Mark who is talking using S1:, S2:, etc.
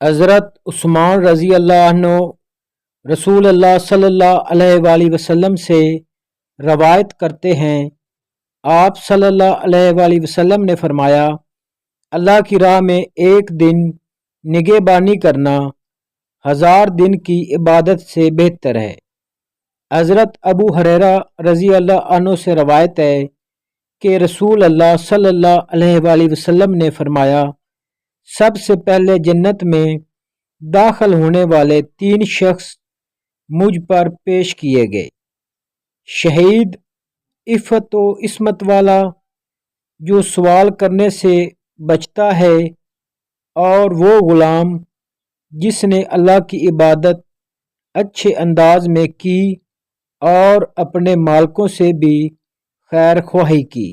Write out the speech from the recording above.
S1: حضرت عثمان رضی اللہ عنہ رسول اللہ صلی اللہ علیہ وآلہ وسلم سے روایت کرتے ہیں، آپ صلی اللہ علیہ وآلہ وسلم نے فرمایا، اللہ کی راہ میں ایک دن نگہبانی کرنا 1000 دن کی عبادت سے بہتر ہے۔ حضرت ابو ہریرہ رضی اللہ عنہ سے روایت ہے کہ رسول اللہ صلی اللہ علیہ وآلہ وسلم نے فرمایا، سب سے پہلے جنت میں داخل ہونے والے 3 شخص مجھ پر پیش کیے گئے: شہید، عفت و عصمت والا جو سوال کرنے سے بچتا ہے، اور وہ غلام جس نے اللہ کی عبادت اچھے انداز میں کی اور اپنے مالکوں سے بھی خیر خواہی کی۔